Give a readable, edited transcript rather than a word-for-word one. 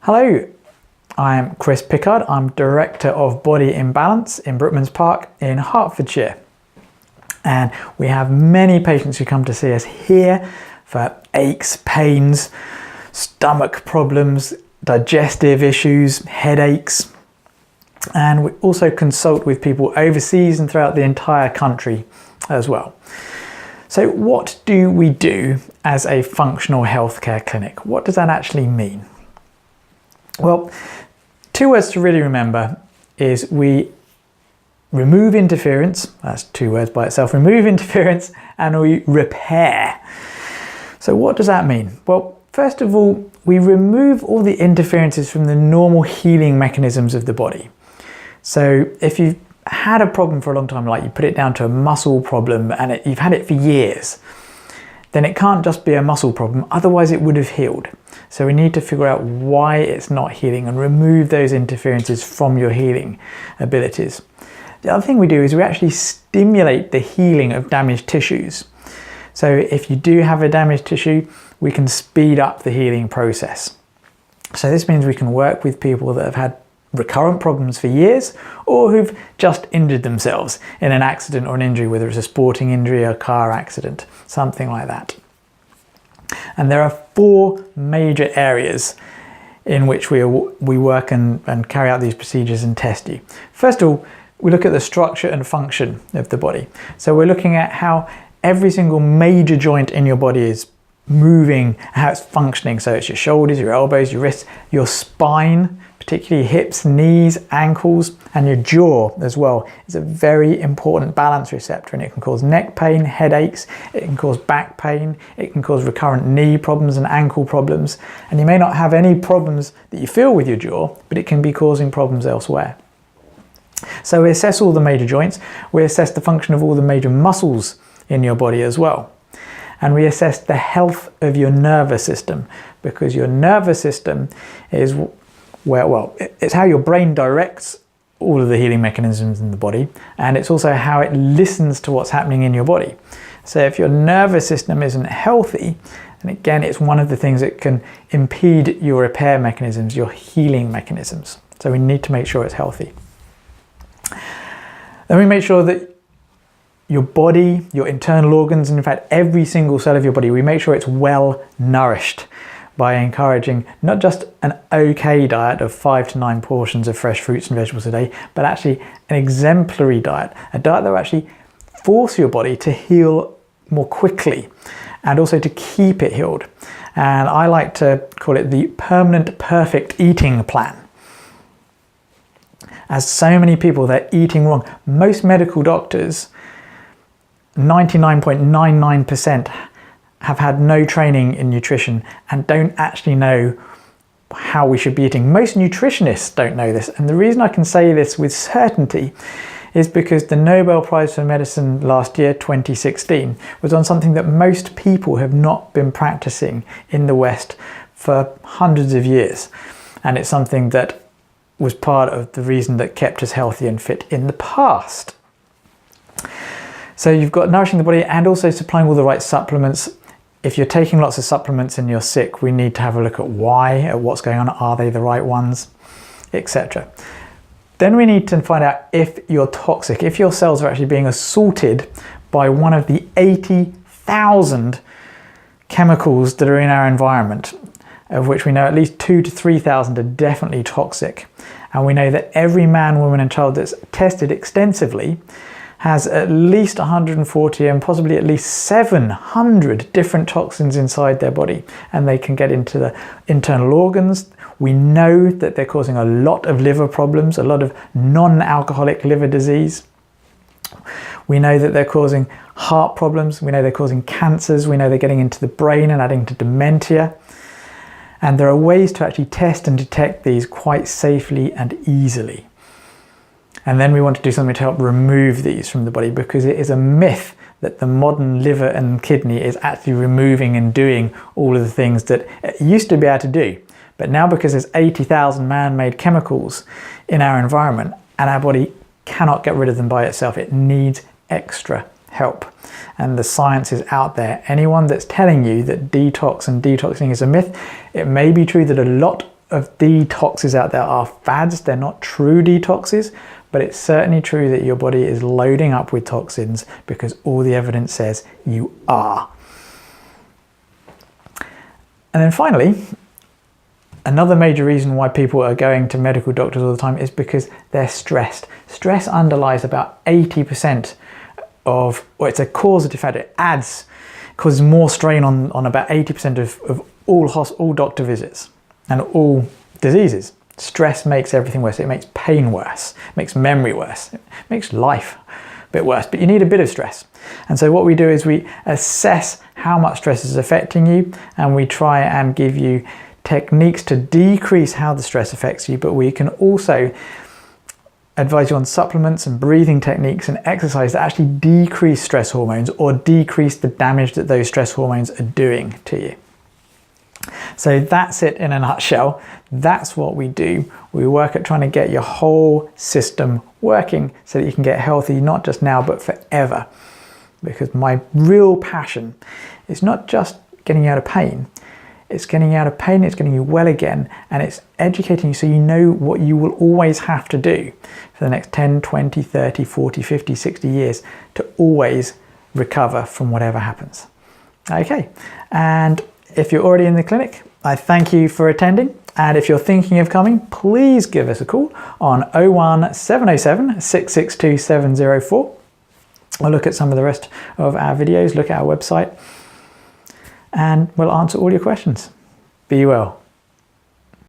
Hello, I'm Chris Pickard. I'm Director of Body Imbalance in Brookmans Park in Hertfordshire. And we have many patients who come to see us here for aches, pains, stomach problems, digestive issues, headaches. And we also consult with people overseas and throughout the entire country as well. So what do we do as a functional healthcare clinic? What does that actually mean? Well, two words to really remember is we remove interference, that's two words by itself, remove interference, and we repair. So what does that mean? Well, first of all, we remove all the interferences from the normal healing mechanisms of the body. So if you've had a problem for a long time, like you put it down to a muscle problem and you've had it for years, then it can't just be a muscle problem, otherwise it would have healed. So we need to figure out why it's not healing and remove those interferences from your healing abilities. The other thing we do is we actually stimulate the healing of damaged tissues. So if you do have a damaged tissue, we can speed up the healing process. So this means we can work with people that have had recurrent problems for years or who've just injured themselves in an accident or an injury, whether it's a sporting injury, a car accident, something like that. And there are four major areas in which we work and carry out these procedures and test you. First of all, we look at the structure and function of the body. So we're looking at how every single major joint in your body is moving, how it's functioning. So it's your shoulders, your elbows, your wrists, your spine, particularly hips, knees, ankles, and your jaw as well. It's a very important balance receptor, and it can cause neck pain, headaches, it can cause back pain, it can cause recurrent knee problems and ankle problems. And you may not have any problems that you feel with your jaw, but it can be causing problems elsewhere. So we assess all the major joints, we assess the function of all the major muscles in your body as well. And we assess the health of your nervous system, because your nervous system is it's how your brain directs all of the healing mechanisms in the body, and it's also how it listens to what's happening in your body. So if your nervous system isn't healthy, and again, it's one of the things that can impede your repair mechanisms, your healing mechanisms. So we need to make sure it's healthy. Then we make sure that your body, your internal organs, and in fact every single cell of your body, we make sure it's well nourished by encouraging not just an okay diet of 5 to 9 portions of fresh fruits and vegetables a day, but actually an exemplary diet, a diet that will actually force your body to heal more quickly and also to keep it healed. And I like to call it the permanent perfect eating plan. As so many people, they're eating wrong. Most medical doctors, 99.99%, have had no training in nutrition and don't actually know how we should be eating. Most nutritionists don't know this, and the reason I can say this with certainty is because the Nobel Prize for Medicine last year, 2016, was on something that most people have not been practicing in the West for hundreds of years, and it's something that was part of the reason that kept us healthy and fit in the past. So you've got nourishing the body and also supplying all the right supplements. If you're taking lots of supplements and you're sick, we need to have a look at why, at what's going on, are they the right ones, etc. Then we need to find out if you're toxic, if your cells are actually being assaulted by one of the 80,000 chemicals that are in our environment, of which we know at least 2,000 to 3,000 are definitely toxic. And we know that every man, woman and child that's tested extensively has at least 140 and possibly at least 700 different toxins inside their body, and they can get into the internal organs. We know that they're causing a lot of liver problems, a lot of non-alcoholic liver disease. We know that they're causing heart problems, we know they're causing cancers, we know they're getting into the brain and adding to dementia. And there are ways to actually test and detect these quite safely and easily. And then we want to do something to help remove these from the body, because it is a myth that the modern liver and kidney is actually removing and doing all of the things that it used to be able to do. But now, because there's 80,000 man-made chemicals in our environment and our body cannot get rid of them by itself, it needs extra help. And the science is out there. Anyone that's telling you that detox and detoxing is a myth, it may be true that a lot of detoxes out there are fads. They're not true detoxes, but it's certainly true that your body is loading up with toxins because all the evidence says you are. And then finally, another major reason why people are going to medical doctors all the time is because they're stressed. Stress underlies about 80% of, or it's a causative factor. It causes more strain on about 80% of all doctor visits and all diseases. Stress makes everything worse. It makes pain worse, it makes memory worse, it makes life a bit worse, but you need a bit of stress. And so what we do is we assess how much stress is affecting you, and we try and give you techniques to decrease how the stress affects you, but we can also advise you on supplements and breathing techniques and exercise that actually decrease stress hormones or decrease the damage that those stress hormones are doing to you. So that's it in a nutshell. That's what we do. We work at trying to get your whole system working so that you can get healthy, not just now, but forever. Because my real passion is not just getting you out of pain. It's getting you out of pain, it's getting you well again, and it's educating you so you know what you will always have to do for the next 10, 20, 30, 40, 50, 60 years to always recover from whatever happens. Okay, and if you're already in the clinic, I thank you for attending. And if you're thinking of coming, please give us a call on 01 707 662 704. Or look at some of the rest of our videos, look at our website, and we'll answer all your questions. Be well.